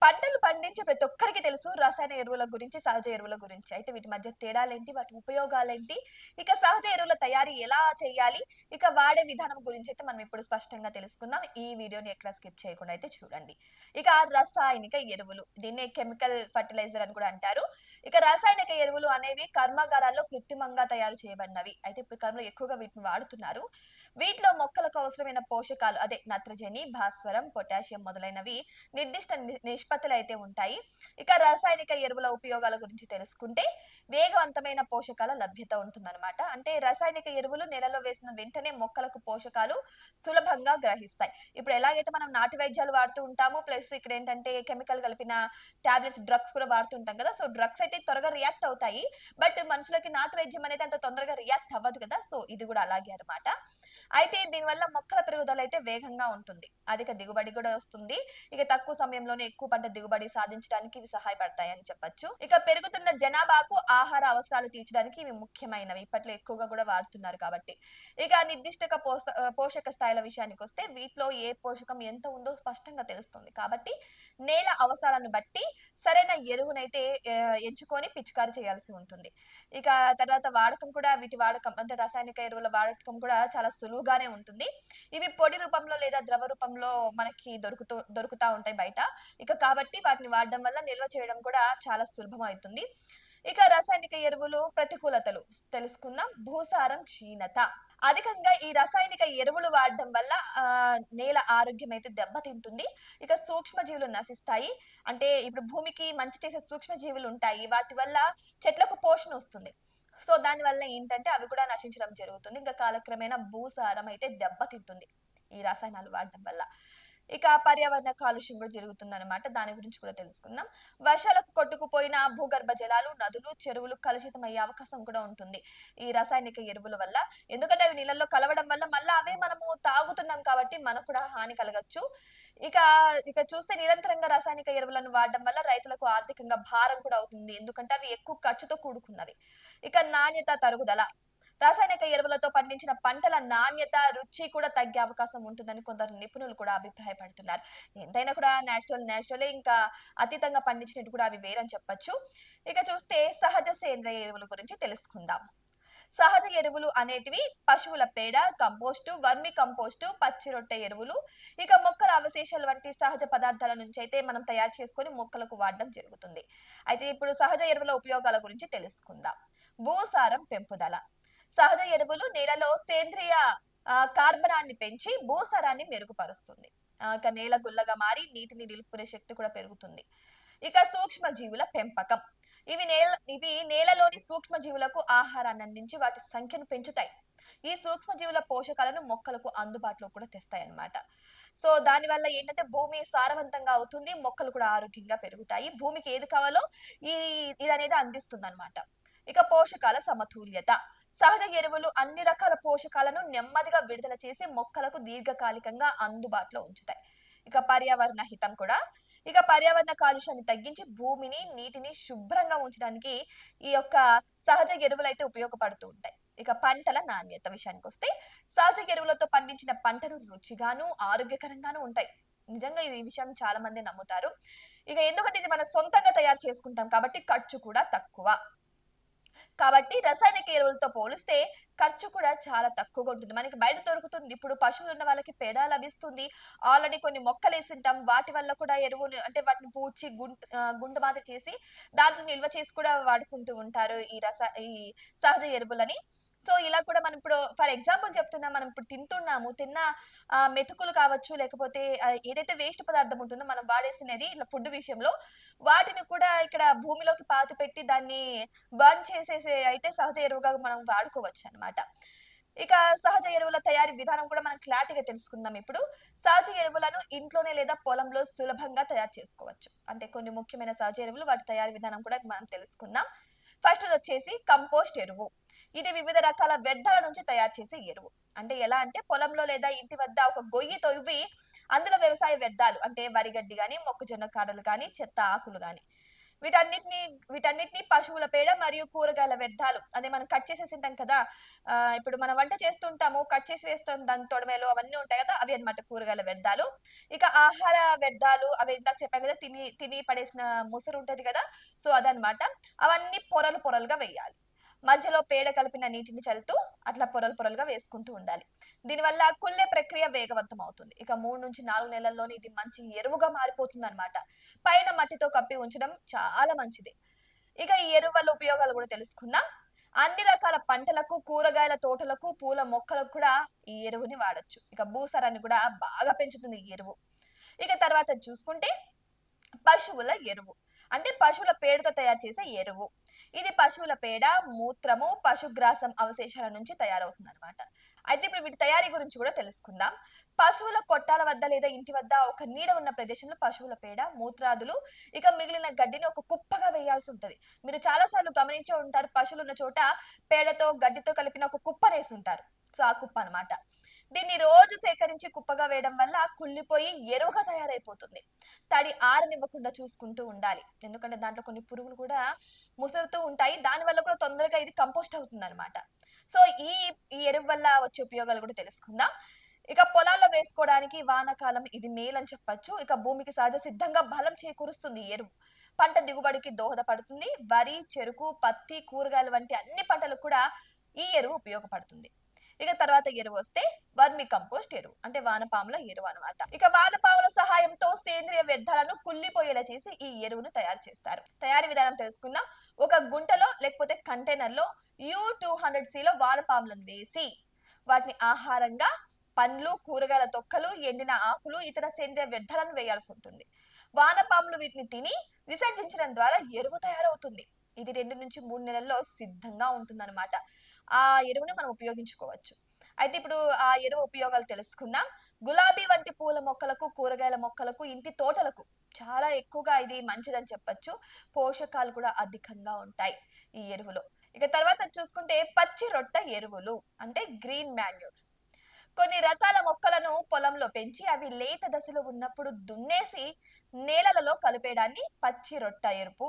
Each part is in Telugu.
పంటలు పండించే ప్రతి ఒక్కరికి తెలుసు రసాయన ఎరువుల గురించి, సహజ ఎరువుల గురించి. అయితే వీటి మధ్య తేడాలేంటి? వాటి ఉపయోగాలేంటి? ఇక సహజ ఎరువుల తయారీ ఎలా చేయాలి? ఇక వాడే విధానం గురించైతే మనం ఇప్పుడు స్పష్టంగా తెలుసుకుందాం. ఈ వీడియోని ఎక్కడ స్కిప్ చేయకుండా అయితే చూడండి. ఇక రసాయనిక ఎరువులు. దీన్నే కెమికల్ ఫెర్టిలైజర్ అని కూడా అంటారు. ఇక రాసాయనిక ఎరువులు అనేవి కర్మాగారాల్లో కృత్రిమంగా తయారు చేయబడినవి. అయితే ఇప్పుడు కాలంలో ఎక్కువగా వీటిని వాడుతున్నారు. వీటిలో మొక్కలకు అవసరమైన పోషకాలు అదే నత్రజని, భాస్వరం, పొటాషియం మొదలైనవి నిర్దిష్ట నిష్పత్తులు అయితే ఉంటాయి. ఇక రాసాయనిక ఎరువుల ఉపయోగాల గురించి తెలుసుకుంటే వేగవంతమైన పోషకాల లభ్యత ఉంటుందన్నమాట. అంటే రాసాయనిక ఎరువులు నేలలో వేసిన వెంటనే మొక్కలకు పోషకాలు సులభంగా గ్రహిస్తాయి. ఇప్పుడు ఎలాగైతే మనం నాటు వైద్యాలు వాడుతూ ఉంటామో ప్లస్ ఇక్కడ ఏంటంటే కెమికల్ కలిపిన టాబ్లెట్స్, డ్రగ్స్ కూడా వాడుతూ ఉంటాం కదా! సో డ్రగ్స్ అయితే త్వరగా రియాక్ట్ అవుతాయి. బట్ మనుషులకి నాటు వైద్యం అనేది అంత తొందరగా రియాక్ట్ అవ్వదు కదా! సో ఇది కూడా అలాగే అన్నమాట. అయితే దీనివల్ల మొక్కల పెరుగుదల అయితే వేగంగా ఉంటుంది. అధిక దిగుబడి కూడా వస్తుంది. ఇక తక్కువ సమయంలోనే ఎక్కువ పంట దిగుబడి సాధించడానికి ఇవి సహాయపడతాయని చెప్పొచ్చు. ఇక పెరుగుతున్న జనాభాకు ఆహార అవసరాలు తీర్చడానికి ఇవి ముఖ్యమైనవి. ఇప్పట్లో ఎక్కువగా కూడా వాడుతున్నారు కాబట్టి. ఇక నిర్దిష్టక పోషక స్థాయిల విషయానికొస్తే వీటిలో ఏ పోషకం ఎంత ఉందో స్పష్టంగా తెలుస్తుంది. కాబట్టి నేల అవసరాలను బట్టి సరైన ఎరువునైతే ఎంచుకొని పిచికారీ చేయాల్సి ఉంటుంది. ఇక తర్వాత వాడకం కూడా వీటి వాడకం అంటే రసాయనిక ఎరువుల వాడకం కూడా చాలా సులువుగానే ఉంటుంది. ఇవి పొడి రూపంలో లేదా ద్రవ రూపంలో మనకి దొరుకుతా ఉంటాయి బయట. ఇక కాబట్టి వాటిని వాడడం వల్ల నిల్వ చేయడం కూడా చాలా సులభం అవుతుంది. ఇక రాసాయనిక ఎరువులు ప్రతికూలతలు తెలుసుకుందాం. భూసారం క్షీణత. అధికంగా ఈ రసాయనిక ఎరువులు వాడడం వల్ల నేల ఆరోగ్యం అయితే దెబ్బతింటుంది. ఇక సూక్ష్మజీవులు నశిస్తాయి. అంటే ఇప్పుడు భూమికి మంచి చేసే సూక్ష్మజీవులు ఉంటాయి. వాటి వల్ల చెట్లకు పోషణ వస్తుంది. సో దానివల్ల ఏంటంటే అవి కూడా నశించడం జరుగుతుంది. ఇంకా కాలక్రమేణా భూసారం అయితే దెబ్బతింటుంది. ఈ రసాయనాలు వాడడం వల్ల. ఇక పర్యావరణ కాలుష్యం కూడా జరుగుతుందనమాట. దాని గురించి కూడా తెలుసుకుందాం. వర్షాలకు కొట్టుకుపోయిన భూగర్భ జలాలు, నదులు, చెరువులు కలుషితమయ్యే అవకాశం కూడా ఉంటుంది. ఈ రసాయనిక ఎరువుల వల్ల. ఎందుకంటే అవి నీళ్ళల్లో కలవడం వల్ల మళ్ళా అవే మనము తాగుతున్నాం కాబట్టి మనకు కూడా హాని కలగొచ్చు. ఇక ఇక చూస్తే నిరంతరంగా రాసాయనిక ఎరువులను వాడడం వల్ల రైతులకు ఆర్థికంగా భారం కూడా అవుతుంది. ఎందుకంటే అవి ఎక్కువ ఖర్చుతో కూడుకున్నవి. ఇక నాణ్యత తరుగుదల. రాసాయనిక ఎరువులతో పండించిన పంటల నాణ్యత, రుచి కూడా తగ్గే అవకాశం ఉంటుందని కొందరు నిపుణులు కూడా అభిప్రాయపడుతున్నారు. ఎంతైనా కూడా నేచురలే ఇంకా అతీతంగా పండించినట్టు కూడా అవి వేరని చెప్పొచ్చు. ఇక చూస్తే సహజ సేంద్రియ ఎరువుల గురించి తెలుసుకుందాం. సహజ ఎరువులు అనేటివి పశువుల పేడ, కంపోస్టు, వర్మి కంపోస్టు, పచ్చి రొట్టె ఎరువులు, ఇక మొక్కల అవశేషాలు వంటి సహజ పదార్థాల నుంచి అయితే మనం తయారు చేసుకొని మొక్కలకు వాడడం జరుగుతుంది. అయితే ఇప్పుడు సహజ ఎరువుల ఉపయోగాల గురించి తెలుసుకుందాం. భూసారం పెంపుదల. సహజ ఎరువులు నేలలో సేంద్రియ కార్బనాన్ని పెంచి భూసారాన్ని మెరుగుపరుస్తుంది. ఇక నేల గుల్లగా మారి నీటిని నిలుపుకునే శక్తి కూడా పెరుగుతుంది. ఇక సూక్ష్మ జీవుల పెంపకం. ఇవి నేలలోని సూక్ష్మ జీవులకు ఆహారాన్ని అందించి వాటి సంఖ్యను పెంచుతాయి. ఈ సూక్ష్మ జీవుల పోషకాలను మొక్కలకు అందుబాటులో కూడా తెస్తాయన్నమాట. సో దాని వల్ల ఏంటంటే భూమి సారవంతంగా అవుతుంది. మొక్కలు కూడా ఆరోగ్యంగా పెరుగుతాయి. భూమికి ఏది కావాలో ఈ ఇదనేది అందిస్తుందన్నమాట. ఇక పోషకాల సమతుల్యత. సహజ ఎరువులు అన్ని రకాల పోషకాలను నెమ్మదిగా విడుదల చేసి మొక్కలకు దీర్ఘకాలికంగా అందుబాటులో ఉంచుతాయి. ఇక పర్యావరణ హితం కూడా. ఇక పర్యావరణ కాలుష్యాన్ని తగ్గించి భూమిని, నీటిని శుభ్రంగా ఉంచడానికి ఈ యొక్క సహజ ఎరువులైతే ఉపయోగపడుతూ ఉంటాయి. ఇక పంటల నాణ్యత విషయానికొస్తే సహజ ఎరువులతో పండించిన పంటలు రుచిగాను, ఆరోగ్యకరంగాను ఉంటాయి. నిజంగా ఈ విషయం చాలా మంది నమ్ముతారు. ఇక ఎందుకంటే ఇది మనం సొంతంగా తయారు చేసుకుంటాం కాబట్టి ఖర్చు కూడా తక్కువ. కాబట్టి రసాయనిక ఎరువులతో పోలిస్తే ఖర్చు కూడా చాలా తక్కువగా ఉంటుంది. మనకి బయట దొరుకుతుంది. ఇప్పుడు పశువులున్న వాళ్ళకి పేడ లభిస్తుంది. ఆల్రెడీ కొన్ని మొక్కలేసింటాం. వాటి వల్ల కూడా ఎరువులు అంటే వాటిని పూడ్చి గుంట మాదిరి చేసి దాంట్లో నిల్వ చేసి కూడా వాడుకుంటూ ఉంటారు ఈ సహజ ఎరువులని. సో, ఇలా కూడా మనం ఇప్పుడు ఫర్ ఎగ్జాంపుల్ చెప్తున్నా మనం ఇప్పుడు తింటున్నాము. తిన్న మెతుకులు కావచ్చు, లేకపోతే ఏదైతే వేస్ట్ పదార్థం ఉంటుందో మనం వాడేసినది ఇట్లా ఫుడ్ విషయంలో, వాటిని కూడా ఇక్కడ భూమిలోకి పాతిపెట్టి దాన్ని బర్న్ చేసేసి అయితే సహజ ఎరువుగా మనం వాడుకోవచ్చనమాట. ఇక సహజ ఎరువుల తయారీ విధానం కూడా మనం క్లారిటీగా తెలుసుకుందాం ఇప్పుడు. సహజ ఎరువులను ఇంట్లోనే లేదా పొలంలో సులభంగా తయారు చేసుకోవచ్చు. అంటే కొన్ని ముఖ్యమైన సహజ ఎరువులు వాటి తయారీ విధానం కూడా మనం తెలుసుకుందాం. ఫస్ట్‌దొచ్చేసి కంపోస్ట్ ఎరువు. ఇది వివిధ రకాల వ్యర్థాల నుంచి తయారు చేసే ఎరువు. అంటే ఎలా అంటే పొలంలో లేదా ఇంటి వద్ద ఒక గొయ్యి తవ్వి అందులో వ్యవసాయ వ్యర్థాలు అంటే వరిగడ్డి గాని, మొక్కజొన్న కాడలు గాని, చెత్త ఆకులు గాని వీటన్నిటిని వీటన్నిటిని పశువుల పేడ మరియు కూరగాయల వ్యర్థాలు అదే మనం కట్ చేసేసింటాం కదా! ఇప్పుడు మనం వంట చేస్తుంటాము. కట్ చేసి వేస్తాం దాని తొడిమెలు అవన్నీ ఉంటాయి కదా! అవి అన్నమాట కూరగాయల వ్యర్థాలు. ఇక ఆహార వ్యర్థాలు అవి ఇందాక చెప్పాను కదా! తిని తిని పడేసిన ముసరు ఉంటది కదా! సో, అదన్నమాట. అవన్నీ పొరలు పొరలుగా వేయాలి. మధ్యలో పేడ కలిపిన నీటిని చల్లుతూ అట్లా పొరలు పొరలుగా వేసుకుంటూ ఉండాలి. దీనివల్ల కుళ్ళే ప్రక్రియ వేగవంతం అవుతుంది. ఇక 3-4 నెలల్లోనే ఇది మంచి ఎరువుగా మారిపోతుందన్నమాట. పైన మట్టితో కప్పి ఉంచడం చాలా మంచిది. ఇక ఈ ఎరువు వల్ల ఉపయోగాలు కూడా తెలుసుకుందాం. అన్ని రకాల పంటలకు, కూరగాయల తోటలకు, పూల మొక్కలకు కూడా ఈ ఎరువుని వాడొచ్చు. ఇక భూసారాన్ని కూడా బాగా పెంచుతుంది ఈ ఎరువు. ఇక తర్వాత చూసుకుంటే పశువుల ఎరువు. అంటే పశువుల పేడతో తయారు చేసే ఎరువు. ఇది పశువుల పేడ, మూత్రము, పశుగ్రాసం అవశేషాల నుంచి తయారవుతుందన్నమాట. అయితే ఇప్పుడు వీటి తయారీ గురించి కూడా తెలుసుకుందాం. పశువుల కొట్టాల వద్ద లేదా ఇంటి వద్ద ఒక నీడ ఉన్న ప్రదేశంలో పశువుల పేడ, మూత్రాదులు ఇక మిగిలిన గడ్డిని ఒక కుప్పగా వేయాల్సి ఉంటది. మీరు చాలా సార్లు గమనించే ఉంటారు. పశువులు ఉన్న చోట పేడతో, గడ్డితో కలిపిన ఒక కుప్పనేసి ఉంటారు. సో, ఆ కుప్ప అన్నమాట. దీన్ని రోజు సేకరించి కుప్పగా వేయడం వల్ల కుళ్ళిపోయి ఎరువుగా తయారైపోతుంది. తడి ఆరనివ్వకుండా చూసుకుంటూ ఉండాలి. ఎందుకంటే దాంట్లో కొన్ని పురుగులు కూడా ముసురుతూ ఉంటాయి. దాని వల్ల కూడా తొందరగా ఇది కంపోస్ట్ అవుతుందన్నమాట. సో, ఈ ఈ ఎరువు వల్ల వచ్చే ఉపయోగాలు కూడా తెలుసుకుందాం. ఇక పొలాల్లో వేసుకోవడానికి వానాకాలం ఇది మేలని చెప్పొచ్చు. ఇక భూమికి సహజ సిద్ధంగా బలం చేకూరుస్తుంది ఈ ఎరువు. పంట దిగుబడికి దోహదపడుతుంది. వరి, చెరుకు, పత్తి, కూరగాయలు వంటి అన్ని పంటలకు కూడా ఈ ఎరువు ఉపయోగపడుతుంది. ఇక తర్వాత ఎరువు వస్తే వర్మి కంపోస్ట్ ఎరువు అంటే వానపాముల ఎరువు అన్నమాట. ఇక వానపాముల సహాయంతో సేంద్రియ వ్యర్థాలను కుళ్ళిపోయేలా చేసి ఈ ఎరువును తయారు చేస్తారు. తయారీ విధానం తెలుసుకుందాం. ఒక గుంటలో లేకపోతే కంటైనర్ లో U200C వానపాములను వేసి వాటిని ఆహారంగా పండ్లు, కూరగాయల తొక్కలు, ఎండిన ఆకులు, ఇతర సేంద్రియ వ్యర్థాలను వేయాల్సి ఉంటుంది. వానపాములు వీటిని తిని విసర్జించడం ద్వారా ఎరువు తయారవుతుంది. ఇది 2-3 నెలల్లో సిద్ధంగా ఉంటుందన్నమాట. ఆ ఎరువుని మనం ఉపయోగించుకోవచ్చు. అయితే ఇప్పుడు ఆ ఎరువు ఉపయోగాలు తెలుసుకుందాం. గులాబీ వంటి పూల మొక్కలకు, కూరగాయల మొక్కలకు, ఇంటి తోటలకు చాలా ఎక్కువగా ఇది మంచిదని చెప్పొచ్చు. పోషకాలు కూడా అధికంగా ఉంటాయి ఈ ఎరువులో. ఇక తర్వాత చూసుకుంటే పచ్చి రొట్ట ఎరువులు అంటే గ్రీన్ మాన్యూర్. కొన్ని రకాల మొక్కలను పొలంలో పెంచి అవి లేత దశలో ఉన్నప్పుడు దున్నేసి నేలలలో కలిపేయడాన్ని పచ్చి రొట్ట ఎరుపు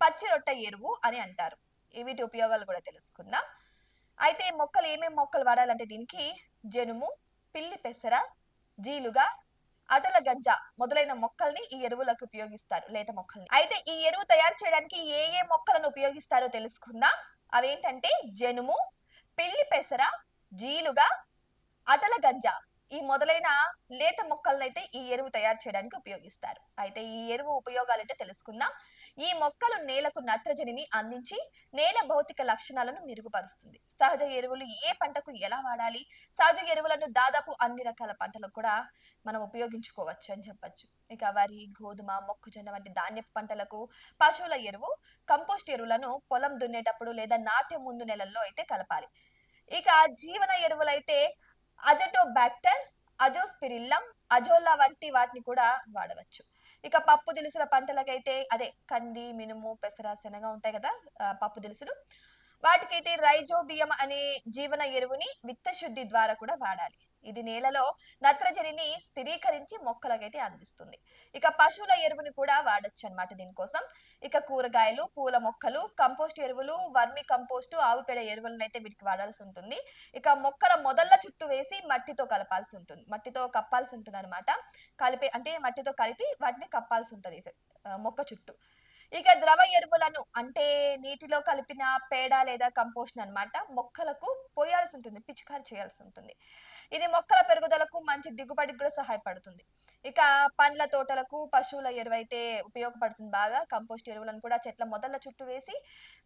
పచ్చి రొట్ట ఎరువు అని అంటారు. వీటి ఉపయోగాలు కూడా తెలుసుకుందాం. అయితే మొక్కలు ఏమేం మొక్కలు వాడాలంటే దీనికి జనుము, పిల్లి పెసర, జీలుగా, అటల గంజ మొదలైన మొక్కల్ని ఈ ఎరువులకు ఉపయోగిస్తారు. లేత మొక్కల్ని. అయితే ఈ ఎరువు తయారు చేయడానికి ఏ ఏ మొక్కలను ఉపయోగిస్తారో తెలుసుకుందాం. అవేంటంటే జనుము, పిల్లి పెసర, జీలుగా, అటల గంజ ఈ మొదలైన లేత మొక్కలనైతే ఈ ఎరువు తయారు చేయడానికి ఉపయోగిస్తారు. అయితే ఈ ఎరువు ఉపయోగాలంటే తెలుసుకుందాం. ఈ మొక్కలు నేలకు నత్రజనిని అందించి నేల భౌతిక లక్షణాలను మెరుగుపరుస్తుంది. సహజ ఎరువులు ఏ పంటకు ఎలా వాడాలి? సహజ ఎరువులను దాదాపు అన్ని రకాల పంటలకు కూడా మనం ఉపయోగించుకోవచ్చు అని చెప్పొచ్చు. ఇక వరి, గోధుమ, మొక్కజొన్న వంటి ధాన్యపు పంటలకు పశువుల ఎరువు, కంపోస్ట్ ఎరువులను పొలం దున్నేటప్పుడు లేదా నాటే ముందు నెలల్లో అయితే కలపాలి. ఇక జీవన ఎరువులైతే అజటోబాక్టర్, అజోస్పిరిల్లం, అజోలా వంటి వాటిని కూడా వాడవచ్చు. ఇక పప్పు దినుసుల పంటలకైతే అదే కంది, మినుము, పెసర, శనగ ఉంటాయి కదా పప్పు దినుసులు. వాటికైతే రైజోబియం అనే జీవన ఎరువుని విత్తశుద్ధి ద్వారా కూడా వాడాలి. ఇది నేలలో నత్రజనిని స్థిరీకరించి మొక్కలకైతే అందిస్తుంది. ఇక పశువుల ఎరువుని కూడా వాడొచ్చు అన్నమాట దీనికోసం. ఇక కూరగాయలు, పూల మొక్కలు, కంపోస్ట్ ఎరువులు, వర్మి కంపోస్టు, ఆవు పేడ ఎరువులను అయితే వీటికి వాడాల్సి ఉంటుంది. ఇక మొక్కల మొదళ్ళ చుట్టూ వేసి మట్టితో కలపాల్సి ఉంటుంది. మట్టితో కప్పాల్సి ఉంటుంది అనమాట. అంటే మట్టితో కలిపి వాటిని కప్పాల్సి ఉంటది మొక్క చుట్టూ. ఇక ద్రవ ఎరువులను అంటే నీటిలో కలిపిన పేడ లేదా కంపోస్ట్ అన్నమాట మొక్కలకు పోయాల్సి ఉంటుంది. పిచికారి చేయాల్సి ఉంటుంది. ఇది మొక్కల పెరుగుదలకు మంచి దిగుబడికి కూడా సహాయపడుతుంది. ఇక పండ్ల తోటలకు పశువుల ఎరువైతే ఉపయోగపడుతుంది బాగా. కంపోస్ట్ ఎరువులను కూడా చెట్ల మొదళ్ళ చుట్టూ వేసి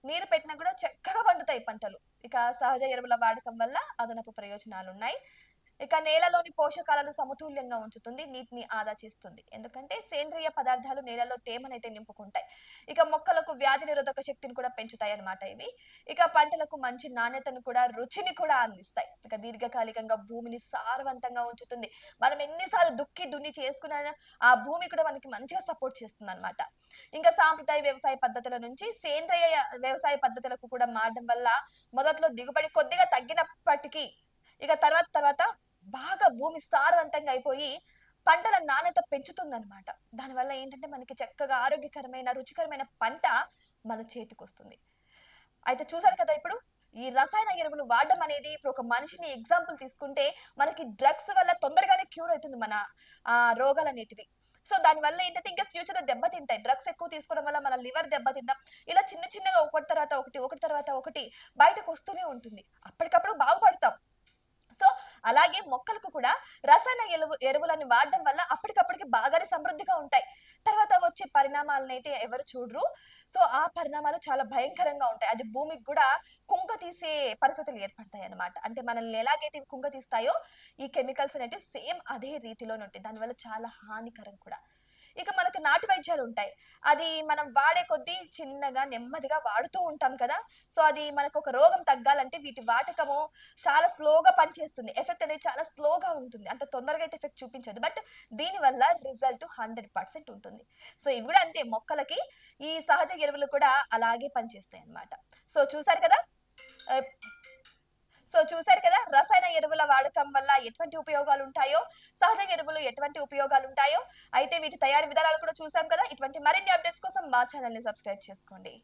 నీరు పెట్టినా కూడా చక్కగా పండుతాయి పంటలు. ఇక సహజ ఎరువుల వాడకం వల్ల అదనపు ప్రయోజనాలున్నాయి. ఇక నేలలోని పోషకాలను సమతుల్యంగా ఉంచుతుంది. నీటిని ఆదా చేస్తుంది. ఎందుకంటే సేంద్రియ పదార్థాలు నేలలో తేమనైతే నింపుకుంటాయి. ఇక మొక్కలకు వ్యాధి నిరోధక శక్తిని కూడా పెంచుతాయి అన్నమాట ఇవి. ఇక పంటలకు మంచి నాణ్యతను కూడా రుచిని కూడా అందిస్తాయి. ఇక దీర్ఘకాలికంగా భూమిని సారవంతంగా ఉంచుతుంది. మనం ఎన్నిసార్లు దుక్కి దున్ని చేసుకున్నా ఆ భూమి కూడా మనకి మంచిగా సపోర్ట్ చేస్తుంది అన్నమాట. ఇంకా సాంప్రదాయ వ్యవసాయ పద్ధతుల నుంచి సేంద్రియ వ్యవసాయ పద్ధతులకు కూడా మారడం వల్ల మొదట్లో దిగుబడి కొద్దిగా తగ్గినప్పటికీ ఇక తర్వాత తర్వాత బాగా భూమి సారవంతంగా అయిపోయి పంటల నాణ్యత పెంచుతుందన్నమాట. దానివల్ల ఏంటంటే మనకి చక్కగా ఆరోగ్యకరమైన, రుచికరమైన పంట మన చేతికొస్తుంది. అయితే చూసారు కదా ఇప్పుడు, ఈ రసాయన ఎరువులు వాడడం అనేది ఇప్పుడు ఒక మనిషిని ఎగ్జాంపుల్ తీసుకుంటే, మనకి డ్రగ్స్ వల్ల తొందరగానే క్యూర్ అయితుంది మన రోగాలనేటివి. సో, దానివల్ల ఏంటంటే ఇంకా ఫ్యూచర్‌లో దెబ్బతింటాయి. డ్రగ్స్ ఎక్కువ తీసుకోవడం వల్ల మన లివర్ దెబ్బతినడం, ఇలా చిన్న చిన్నగా ఒకటి తర్వాత ఒకటి, ఒకటి తర్వాత ఒకటి బయటకొస్తూనే ఉంటుంది. అప్పటికప్పుడు బాగుపడతాం. సో, అలాగే మొక్కలకు కూడా రసాయన ఎరువులను వాడడం వల్ల అప్పటికప్పటికి బాగానే సమృద్ధిగా ఉంటాయి. తర్వాత వచ్చే పరిణామాలనైతే ఎవరు చూడరు. సో, ఆ పరిణామాలు చాలా భయంకరంగా ఉంటాయి. అది భూమికి గూడా కుంగతీసే పరిస్థితులు ఏర్పడతాయన్నమాట. అంటే మనల్ని ఎలాగైతే ఇవి కుంగతీస్తాయో, ఈ కెమికల్స్ అనేటివి సేమ్ అదే రీతిలోనే ఉంటాయి. దానివల్ల చాలా హానికరం కూడా. ఇక మనకు నాటు వైద్యాలుంటాయి. అది మనం వాడే కొద్దీ చిన్నగా, నెమ్మదిగా వాడుతూ ఉంటాం కదా! సో, అది మనకొక రోగం తగ్గాలంటే వీటి వాడకము చాలా స్లోగా పనిచేస్తుంది. ఎఫెక్ట్ అనేది చాలా స్లోగా ఉంటుంది. అంత తొందరగా అయితే ఎఫెక్ట్ చూపించదు. బట్ దీనివల్ల రిజల్ట్ 100% ఉంటుంది. సో, ఇవి గూడా అంతే మొక్కలకి ఈ సహజ ఎరువులు కూడా అలాగే పనిచేస్తాయన్నమాట. సో, చూసారు కదా! ఆహ్, చూసారు కదా! రసాయన ఎరువుల వాడకం వల్ల ఎటువంటి ఉపయోగాలుంటాయో, సహజ ఎరువులు ఎటువంటి ఉపయోగాలుంటాయో, అయితే వీటి తయారీ విధానాలు కూడా చూసాం కదా! ఇటువంటి మరిన్ని అప్డేట్స్ కోసం మా ఛానెల్‌ని సబ్స్క్రైబ్ చేసుకోండి.